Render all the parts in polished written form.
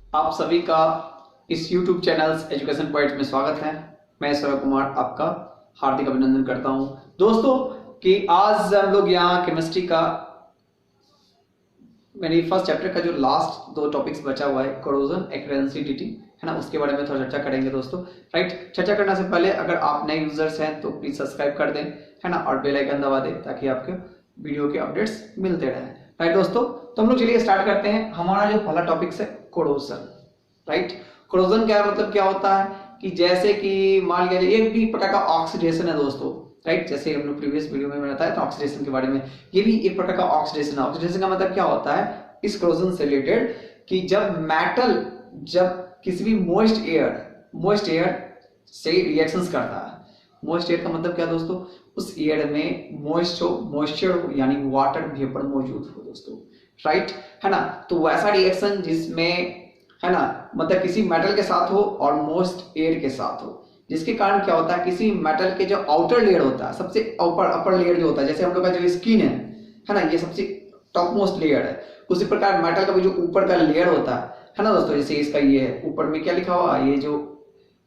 आप सभी का इस YouTube चैनल एजुकेशन पॉइंट में स्वागत है। मैं सौरभ कुमार आपका हार्दिक अभिनंदन करता हूं दोस्तों कि आज हम लोग यहाँ केमिस्ट्री का मेरी फर्स्ट चैप्टर का जो लास्ट दो टॉपिक्स बचा हुआ है, कोरोजन, एक्रेडेंसिडिटी, है ना, उसके बारे में थोड़ा चर्चा करेंगे दोस्तों। राइट, चर्चा करने से पहले अगर आप नए यूजर्स हैं तो प्लीज सब्सक्राइब कर दें, है ना, और बेल आइकन दबा दें ताकि आपके वीडियो के अपडेट्स मिलते रहें। राइट दोस्तों, तो हम लोग चलिए स्टार्ट करते हैं। हमारा जो पहला टॉपिक है कोरोजन। राइट, कोरोजन क्या मतलब क्या होता है कि जैसे कि मान लिया जाए एक भी प्रकार का ऑक्सीडेशन है दोस्तों। राइट, जैसे हम लोग प्रीवियस वीडियो में बताया था ऑक्सीडेशन के बारे में, ये भी एक प्रकार का ऑक्सीडेशन है। ऑक्सीडेशन का मतलब क्या होता है इस कोरोजन से रिलेटेड कि जब मेटल जब किसी भी मॉइस्ट एयर से रिएक्शंस करता है। मॉइस्ट एयर का मतलब क्या दोस्तों, उस एयर में मॉइस्चर हो यानी वाटर वेपर मौजूद हो दोस्तों। राइट, है ना, तो वैसा रिएक्शन जिसमें, है ना, मतलब किसी मेटल के साथ हो और मोस्ट एयर के साथ हो, जिसके कारण क्या होता है किसी मेटल के जो आउटर लेयर होता है, सबसे अपर लेयर जो होता है, जैसे हम लोग का जो स्किन है ना, ये सबसे टॉप मोस्ट लेयर है। उसी प्रकार मेटल का भी जो ऊपर का लेयर होता है ना दोस्तों, जैसे इसका ये है, ऊपर में क्या लिखा हुआ है, ये जो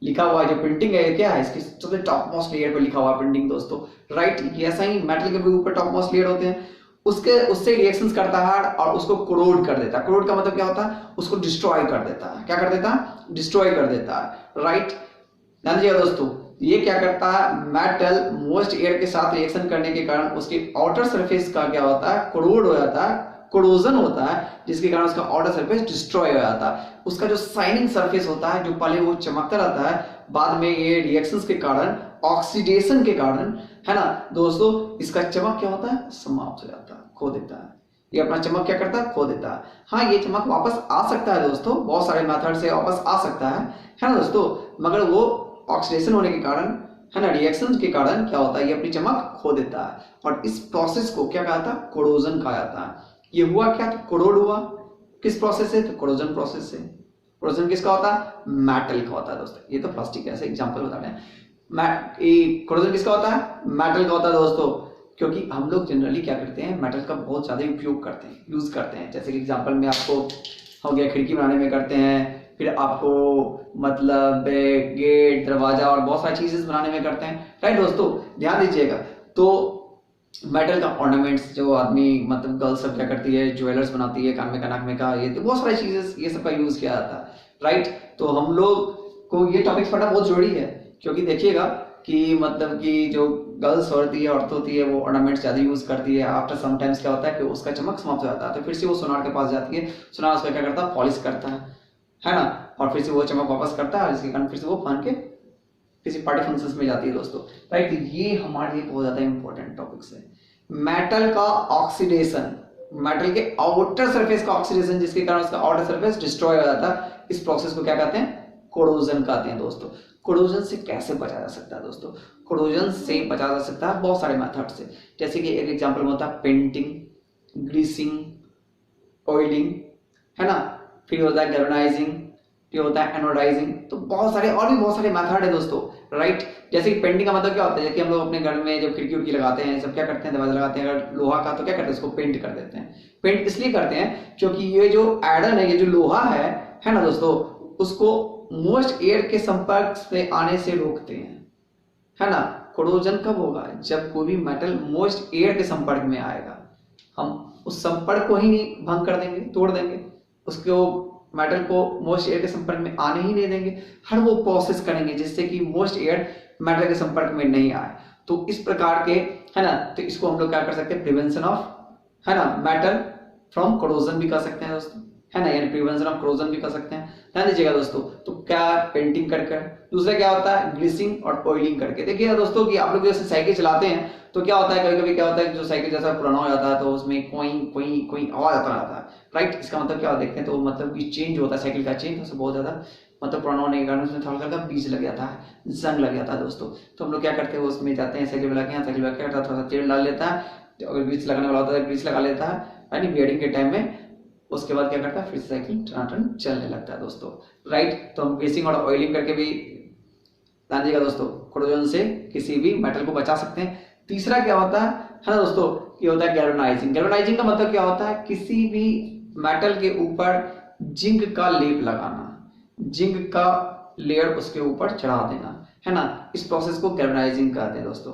लिखा हुआ है जो प्रिंटिंग है, क्या है इसकी सबसे टॉप मोस्ट लेयर पे लिखा हुआ प्रिंटिंग दोस्तों। राइट, ऐसा ही मेटल के भी ऊपर टॉप मोस्ट लेयर होते हैं, उससे रिएक्शंस करता है और उसको कोरोड कर देता है। कोरोड का मतलब क्या होता है, उसको डिस्ट्रॉय कर देता है। क्या कर देता है, डिस्ट्रॉय कर देता है। राइट, ध्यान दीजिएगा दोस्तों, ये क्या करता है, मेटल मोस्ट एयर के साथ रिएक्शन करने के कारण उसके आउटर सरफेस का क्या होता है, कोरोड हो जाता है, कोरोजन होता है, जिसके कारण उसका आउटर सरफेस डिस्ट्रॉय हो जाता है। उसका जो शाइनिंग सरफेस होता है, जो पहले वो चमकता रहता है, बाद में ये रिएक्शंस के कारण, ऑक्सीडेशन के कारण, है ना दोस्तों, इसका चमक क्या होता है, समाप्त हो जाता है, खो देता है। ये अपना चमक क्या करता है, खो देता है। हाँ, ये चमक वापस आ सकता है दोस्तों, बहुत सारे मेथड से वापस आ सकता है ना दोस्तों, मगर वो ऑक्सीडेशन होने के कारण, है ना, रिएक्शन के कारण क्या होता है, ये अपनी चमक खो देता है। और इस प्रोसेस को क्या कहा था, कोरोजन कहा जाता है। ये हुआ क्या, तो कोरोड हुआ किस प्रोसेस से, तो कोरोजन प्रोसेस से। कोरोजन किसका होता है, मेटल का होता है दोस्तों। ये तो प्लास्टिक ऐसे एग्जांपल बता रहे हैं। कोरोजन किसका होता है, मेटल का होता है दोस्तों, क्योंकि हम लोग जनरली क्या करते हैं, मेटल का बहुत ज्यादा उपयोग करते हैं, यूज करते हैं। जैसे कि एग्जांपल में आपको हो गया, खिड़की बनाने में करते हैं, फिर आपको मतलब गेट, दरवाजा और बहुत सारी चीजें बनाने में करते हैं। राइट दोस्तों, ध्यान दीजिएगा। तो मेटल का ऑर्नामेंट्स जो आदमी मतलब गर्ल्स सब क्या करती है, ज्वेलर्स बनाती है, कान में का, नाक में का, ये तो बहुत सारी चीजें, ये सब का यूज किया जाता है। राइट, तो हम लोग को ये टॉपिक्स पढ़ना बहुत जरूरी है, क्योंकि देखिएगा कि मतलब कि जो गर्ल्स होती है, औरत होती है, वो ऑर्नामेंट्स ज्यादा यूज करती है। आफ्टर समटाइम्स क्या होता है कि उसका चमक समाप्त हो जाता है, तो फिर से वो सोनार के पास जाती है, सोनार उसका क्या करता है, पॉलिश करता है ना, और फिर से वो चमक वापस करता है, जिसके कारण फिर से वो पहन के किसी पार्टी फंक्शंस में जाती है दोस्तों। राइट, ये हमारे लिए बहुत ज्यादा इंपॉर्टेंट टॉपिक्स है। मेटल का ऑक्सीडेशन, मेटल के आउटर सरफेस का ऑक्सीडेशन, जिसके कारण उसका आउटर सरफेस डिस्ट्रॉय हो जाता है, इस प्रोसेस को क्या कहते हैं, कोरोजन कहते हैं दोस्तों। कोरोजन से कैसे बचा जा सकता है दोस्तों, कोरोजन से बचा जा सकता है बहुत सारे मेथड से। जैसे कि एक एग्जांपल में होता है पेंटिंग, ग्रीसिंग, ऑयलिंग, है ना, फिर होता है गैल्वेनाइजिंग, फिर होता है एनोडाइजिंग। तो बहुत सारे और भी बहुत सारे मेथड है दोस्तों। राइट, जैसे कि पेंटिंग का मतलब क्या होता है, जैसे हम लोग अपने घर में जब खिड़की उड़की लगाते हैं, सब क्या करते हैं, दरवाजा लगाते हैं, अगर लोहा का तो क्या करते हैं, उसको पेंट कर देते हैं। पेंट इसलिए करते हैं क्योंकि ये जो आयरन है, ये जो लोहा है ना दोस्तों, उसको मोस्ट एयर के संपर्क में आने से रोकते हैं, है ना। कोरोजन कब होगा, जब कोई भी मेटल मोस्ट एयर के संपर्क में आएगा, हम उस संपर्क को ही नहीं भंग कर देंगे, तोड़ देंगे, उसको मेटल को मोस्ट एयर के संपर्क में आने ही नहीं देंगे, हर वो प्रोसेस करेंगे जिससे कि मोस्ट एयर मेटल के संपर्क में नहीं आए। तो इस प्रकार के, है ना, तो इसको हम लोग क्या कर सकते हैं, प्रिवेंशन ऑफ, है ना, मेटल फ्रॉम कोरोजन भी कर सकते हैं दोस्तों, है ना, यानी प्रिवेंशन ऑफ कोरोजन भी कर सकते हैं। ध्यान दीजिएगा दोस्तों, तो क्या पेंटिंग कर कर, दूसरा क्या होता है ग्रीसिंग और ऑयलिंग करके। देखिए दोस्तों कि आप लोग जैसे साइकिल चलाते हैं तो क्या होता है, कभी कभी क्या होता है, जो साइकिल जैसा पुराना हो जाता है तो उसमें कोई कोई कोई आवाज आता रहता है। राइट, इसका मतलब क्या देखते हैं, तो मतलब कि चेंज होता है, साइकिल का चेंज उससे बहुत ज्यादा मतलब पुराना होने के कारण उसमें थोड़ा हल्का बीज लग जाता है, जंग लग जाता है दोस्तों। तो हम लोग क्या करते हैं, उसमें जाते हैं साइकिल वाला के यहाँ, साइकिल वाला क्या करता है, थोड़ा सा तेल डाल लेता है, अगर ग्रीस लगाने वाला होता है ग्रीस लगा लेता है, यानी बियरिंग के टाइम में। उसके बाद क्या करता है, फिर साइकिल टनाटन चलने लगता है दोस्तों। राइट, तो हम ग्रीसिंग और ऑयलिंग करके भी, ध्यान दीजिएगा दोस्तों, कोरोजन से किसी भी मेटल को बचा सकते हैं। तीसरा क्या होता है ना दोस्तों, ये होता है गैल्वेनाइजिंग। गैल्वेनाइजिंग का मतलब क्या होता है, किसी भी मेटल के ऊपर जिंक का लेप लगाना, जिंक का लेयर उसके ऊपर चढ़ा देना, है ना, इस प्रोसेस को गैल्वेनाइजिंग कहते हैं दोस्तों।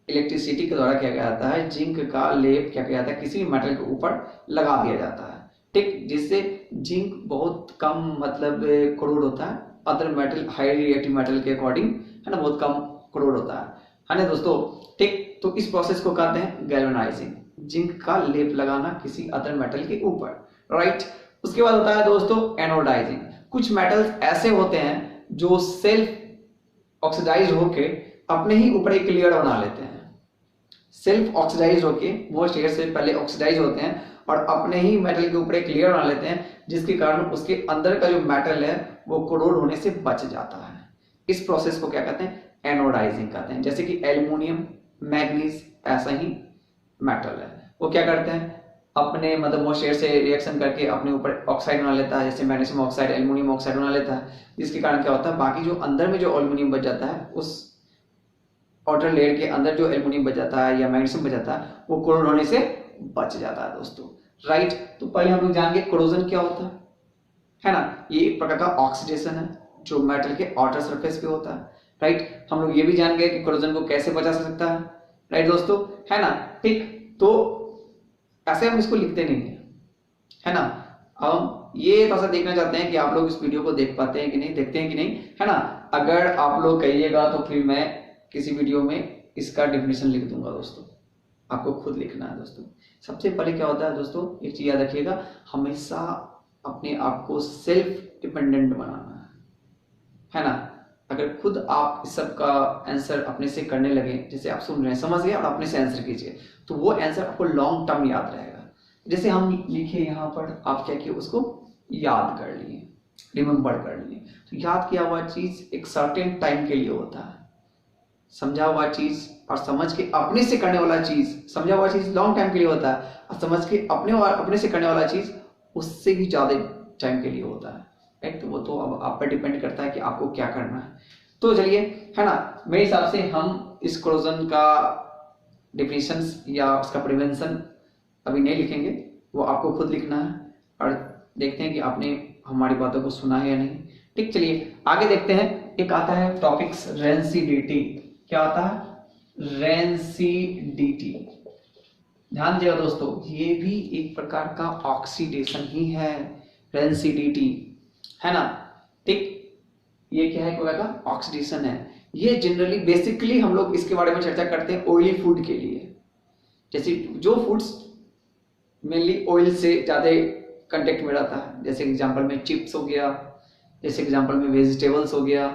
इलेक्ट्रिसिटी के द्वारा क्या किया जाता है, जिंक का लेप क्या किया जाता है, किसी मेटल के ऊपर लगा दिया जाता है, ठीक, जिससे जिंक बहुत कम मतलब क्रूड होता है, other metal high reactive metal के अकॉर्डिंग, है ना, बहुत कम क्रूड होता है ना दोस्तों, ठीक। तो इस प्रोसेस को कहते हैं गैल्वेनाइजिंग, जिंक का लेप लगाना किसी अदर मेटल के ऊपर, राइट। उसके बाद होता है दोस्तों एनोडाइजिंग। कुछ मेटल्स ऐसे होते हैं जो सेल्फ ऑक्सीडाइज होके अपने ही ऊपर एक लेयर बना लेते हैं, सेल्फ ऑक्सीडाइज होके वो शेयर से पहले ऑक्सीडाइज होते हैं और अपने ही मेटल के ऊपर एक लेयर बना लेते हैं, जिसके कारण उसके अंदर का जो मेटल है वो कोरोड होने से बच जाता है। इस प्रोसेस को क्या कहते हैं, एनोडाइजिंग कहते हैं। जैसे कि एल्युमिनियम, मैग्नीज ऐसा ही मेटल है, वो क्या करते हैं अपने मतलब वो शेयर से रिएक्शन करके अपने ऊपर ऑक्साइड बना लेता है, जैसे मैग्नीशियम ऑक्साइड एल्युमिनियम ऑक्साइड बना लेता है, जिसके कारण क्या होता है बाकी जो अंदर में जो एल्युमिनियम बच जाता है, उस आउटर लेयर के अंदर जो एल्युमिनियम बच जाता है या मैग्नीशियम बच जाता है, वो कोरोड होने से बच जाता है दोस्तों, राइट। तो पहले हम लोग जानेंगे कोरोजन क्या होता है ना, ये एक प्रकार का ऑक्सीडेशन है जो मेटल के आउटर सरफेस पे होता है, राइट। हम लोग ये भी जान गए कि कोरोजन को कैसे बचा सकता है, राइट दोस्तों, है ना, ठीक। तो ऐसे हम इसको लिखते नहीं है ना, हम ये थोड़ा सा देखना चाहते हैं कि आप लोग इस वीडियो को देख पाते हैं कि नहीं, देखते हैं कि नहीं, है ना। अगर आप लोग कहिएगा तो फिर मैं किसी वीडियो में इसका डेफिनेशन लिख दूंगा दोस्तों, आपको खुद लिखना है दोस्तों। सबसे पहले क्या होता है दोस्तों, एक चीज याद रखिएगा, हमेशा अपने आप को सेल्फ डिपेंडेंट बनाना है ना। अगर खुद आप इस सब का आंसर अपने से करने लगे, जैसे आप सुन रहे हैं समझ गए और अपने से आंसर कीजिए, तो वो आंसर आपको लॉन्ग टर्म याद रहेगा। जैसे हम लिखे यहाँ पर, आप क्या किए उसको याद कर लिए, रिमेम्बर कर लिए। तो याद किया हुआ चीज एक सर्टेन टाइम के लिए होता है, समझा हुआ चीज और समझ के अपने से करने वाला चीज, समझा हुआ चीज लॉन्ग टाइम के लिए होता है और समझ के अपने से करने वाला चीज उससे भी ज्यादा टाइम के लिए होता है, राइट। तो वो तो अब आप पर डिपेंड करता है कि आपको क्या करना है। तो चलिए, है ना, मेरे हिसाब से हम इस कोरोजन का डिफिनेशन या उसका प्रिवेंशन अभी नहीं लिखेंगे, वो आपको खुद लिखना है और देखते हैं कि आपने हमारी बातों को सुना है या नहीं, ठीक। चलिए आगे देखते हैं। एक आता है टॉपिक्स रेंसिडिटी। क्या आता है, रेंसिडिटी। ध्यान दिया दोस्तों, ये भी एक प्रकार का ऑक्सीडेशन ही है, रेंसिडिटी, है ना, ठीक। ये क्या है, कोई का ऑक्सीडेशन है। ये जनरली बेसिकली हम लोग इसके बारे में चर्चा करते हैं ऑयली फूड के लिए, जैसे जो फूड्स मेनली ऑयल से ज्यादा कंटेक्ट में रहता है, जैसे एग्जांपल में चिप्स हो गया, जैसे एग्जांपल में वेजिटेबल्स हो गया,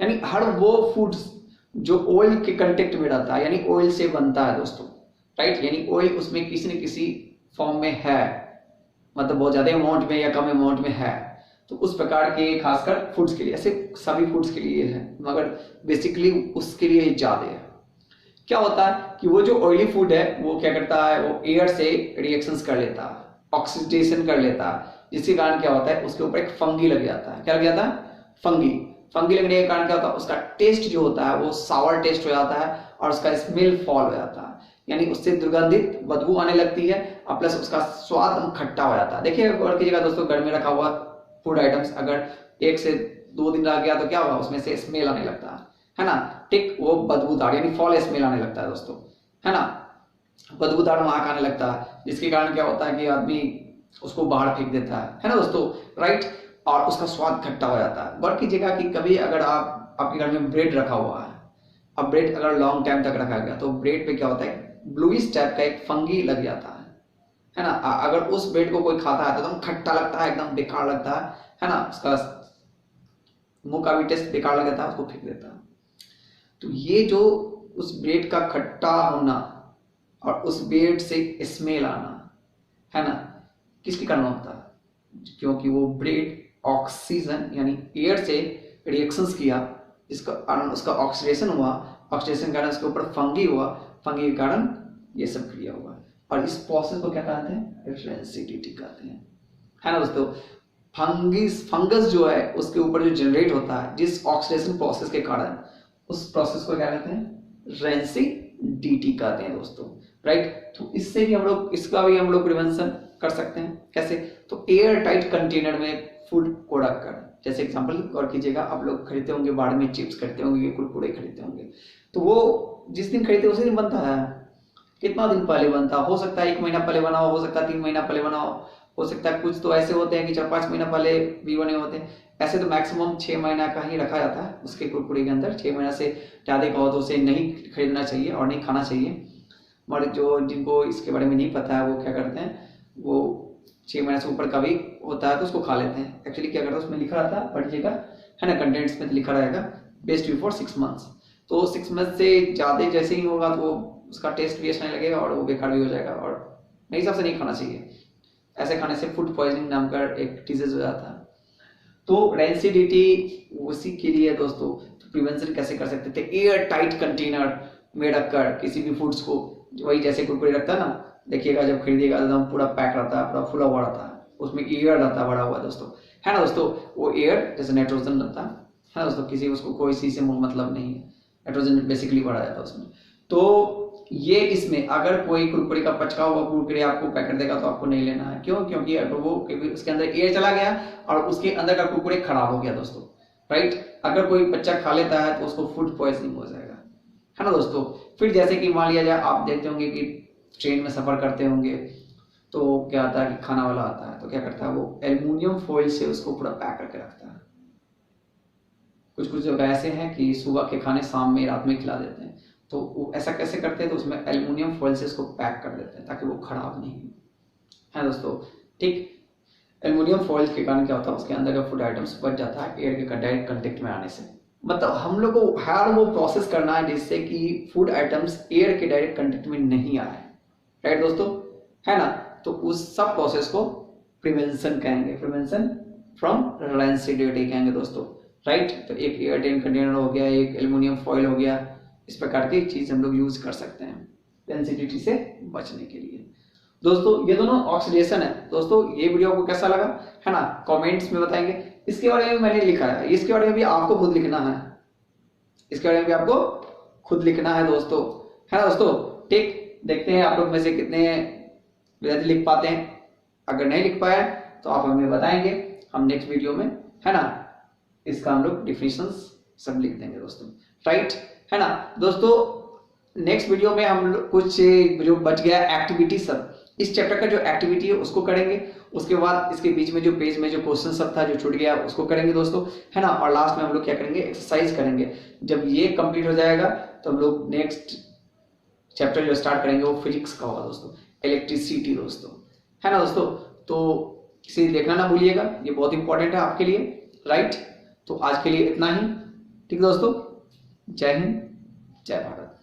यानी हर वो फूड्स जो ऑयल के कंटेक्ट में रहता है, यानी ऑयल से बनता है दोस्तों, राइट। यानी ऑयल उसमें किसी न किसी फॉर्म में है, मतलब बहुत ज्यादा अमाउंट में या कम अमाउंट में है, तो उस प्रकार के खासकर फूड्स के लिए, ऐसे सभी फूड्स के लिए है मगर बेसिकली उसके लिए ज्यादा है। क्या होता है कि वो जो ऑयली फूड है वो क्या करता है, वो एयर से रिएक्शंस कर लेता है, ऑक्सीडेशन कर लेता है, जिसके कारण क्या होता है उसके ऊपर एक फंगी लग जाता है। क्या लग जाता है, फंगी। फंगी लगने के कारण क्या होता है, उसका टेस्ट जो होता है वो सावर टेस्ट हो जाता है और उसका स्मेल फॉल हो जाता है, यानी उससे दुर्गंधित बदबू आने लगती है और प्लस उसका स्वाद खट्टा हो जाता है। देखिए और कीजिएगा दोस्तों, घर में रखा हुआ फूड आइटम्स अगर 1 से 2 दिन रह गया तो क्या होगा, उसमें से स्मेल आने लगता है ना, ठीक, वो बदबूदार यानी फॉल स्मेल आने लगता है दोस्तों, है ना, बदबूदार महक आने लगता है, जिसके कारण क्या होता है कि आदमी उसको बाहर फेंक देता है ना दोस्तों, राइट। और उसका स्वाद खट्टा हो जाता है। गौर कीजिएगा कि कभी अगर आपके घर में ब्रेड रखा हुआ है, अब ब्रेड अगर लॉन्ग टाइम तक रखा गया तो ब्रेड पे क्या होता है, ब्लूइश टाइप का एक फंगी लग जाता है ना। अगर उस ब्रेड को कोई खाता है तो एकदम खट्टा लगता है, एकदम बेकार लगता है ना, उसका मुंह का भी टेस्ट बेकार लग जाता है, उसको फेंक देता है। तो ये जो उस ब्रेड का खट्टा होना और उस ब्रेड से स्मेल आना, है ना, किसके कारण होता है, क्योंकि वो ब्रेड ऑक्सीजन यानी एयर से रिएक्शंस किया, जिसका कारण उसका ऑक्सीडेशन हुआ, ऑक्सीडेशन के कारण उसके ऊपर फंगी हुआ, फंगी के कारण ये सब क्रिया हुआ, और इस प्रोसेस को क्या कहते हैं, रेंसिडिटी कहते हैं, है ना दोस्तों। फंगस जो है उसके ऊपर जो जनरेट होता है जिस ऑक्सीडेशन प्रोसेस के कारण, उस प्रोसेस को क्या कहते हैं, रेंसिडिटी कहते हैं दोस्तों, राइट। तो इससे भी हम लोग, इसका भी हम लोग प्रिवेंशन कर सकते हैं। कैसे, तो एयर टाइट कंटेनर में फूड प्रोडक्ट का, जैसे एग्जांपल गौर कीजिएगा, आप लोग खरीदते होंगे बाहर में चिप्स खरीदते होंगे, कुरकुरे खरीदते होंगे, तो वो जिस दिन खरीदते उसी दिन बनता है। कितना दिन पहले बनता, हो सकता है 1 महीना पहले बना हो सकता है 3 महीना पहले बना हो सकता है कुछ तो ऐसे होते हैं कि 4-5 महीना पहले भी बने होते हैं। ऐसे तो मैक्सिमम 6 महीना का ही रखा जाता है उसके कुरकुरे के अंदर। 6 महीना से ज़्यादा का हो तो उसे नहीं खरीदना चाहिए और नहीं खाना चाहिए। मगर जो जिनको इसके बारे में नहीं पता है वो क्या करते हैं, वो 6 महीने से ऊपर का भी होता है तो उसको खा लेते हैं। एक्चुअली क्या करता है, उसमें लिखा रहता है, पढ़िएगा, है ना, कंटेंट्स में लिखा रहेगा बेस्ट बिफोर 6 मंथ्स। तो 6 मंथ से ज़्यादा जैसे ही होगा तो उसका टेस्ट भी अच्छा नहीं लगेगा और वो बेकार भी हो जाएगा, और मेरे हिसाब से नहीं खाना चाहिए। ऐसे खाने से फूड पॉइजनिंग नाम का एक डिजीज हो जाता है। तो रेंसिडिटी उसी के लिए दोस्तों, तो प्रिवेंशन कैसे कर सकते थे, एयर टाइट कंटेनर में रखकर किसी भी फूड्स को, वही जैसे कुरकुरे रखता है ना, देखिएगा जब खरीदिएगा एकदम पूरा पैक रहता है, पूरा फुला हुआ रहता है, उसमें एयर रहता है भरा हुआ दोस्तों, है ना दोस्तों। वो एयर जैसे नाइट्रोजन रहता है ना दोस्तों, किसी उसको कोई चीज से मतलब नहीं है, नाइट्रोजन बेसिकली भरा जाता है उसमें। तो ये इसमें अगर कोई कुरकुरे का पचका हुआ कुरकुरे आपको पैकेट देगा तो आपको नहीं लेना है। क्यों? क्योंकि अगर वो उसके अंदर एयर चला गया और उसके अंदर का कुरकुरे खराब हो गया दोस्तों, राइट। अगर कोई बच्चा खा लेता है तो उसको फूड पॉइजनिंग हो जाएगा, है ना दोस्तों। फिर जैसे कि मान लिया जाए आप देखते होंगे कि ट्रेन में सफर करते होंगे तो क्या आता है कि खाना वाला आता है तो क्या करता है, वो एल्युमिनियम फॉइल से उसको पूरा पैक करके रखता है। कुछ कुछ जगह ऐसे हैं कि सुबह के खाने शाम में रात में खिला देते हैं, तो वो ऐसा कैसे करते हैं, तो उसमें एल्युमिनियम फॉइल से इसको पैक कर देते हैं ताकि वो खराब नहीं है दोस्तों, ठीक। एल्युमिनियम फॉइल के कारण क्या होता है, उसके अंदर का फूड आइटम्स बच जाता है एयर के डायरेक्ट कंटेक्ट में आने से। मतलब हम लोग को हर वो प्रोसेस करना है जिससे कि फूड आइटम्स एयर के डायरेक्ट कंटेक्ट में नहीं आए, राइट दोस्तों, है ना। तो उस सब प्रोसेस को प्रिवेंशन कहेंगे, प्रिवेंशन फ्रॉम रेंसिडिटी कहेंगे दोस्तों, राइट। तो एक एयर टाइट कंटेनर हो गया, एक एल्युमिनियम फॉइल हो गया, इस प्रकार की चीज हम लोग यूज कर सकते हैं रेंसिडिटी से बचने के लिए दोस्तों। ये दोनों ऑक्सीडेशन है दोस्तों। ये वीडियो आपको कैसा लगा, है ना, कमेंट्स में बताएंगे। इसके बारे में मैंने लिखा है, इसके बारे में भी आपको खुद लिखना है, इसके बारे में भी आपको खुद लिखना है दोस्तों, है ना दोस्तों, ठीक। देखते हैं आप लोग में से कितने विद्यार्थी लिख पाते हैं। अगर नहीं लिख पाए तो आप हमें बताएंगे, हम नेक्स्ट वीडियो में, है ना, इसका हम लोग डिफिनेशंस सब लिख देंगे दोस्तों, राइट, है ना दोस्तों। नेक्स्ट वीडियो में हम लोग कुछ जो बच गया एक्टिविटी सब, इस चैप्टर का जो एक्टिविटी है उसको करेंगे। उसके बाद इसके बीच में जो पेज में जो क्वेश्चन सब था जो छूट गया उसको करेंगे दोस्तों, है ना। और लास्ट में हम लोग क्या करेंगे, एक्सरसाइज करेंगे। जब ये कंप्लीट हो जाएगा तो हम लोग नेक्स्ट चैप्टर जो स्टार्ट करेंगे वो फिजिक्स का होगा दोस्तों, इलेक्ट्रिसिटी दोस्तों, है ना दोस्तों। तो इसे देखना ना भूलिएगा, ये बहुत इंपॉर्टेंट है आपके लिए, राइट। तो आज के लिए इतना ही, ठीक दोस्तों। जय हिंद, जय भारत।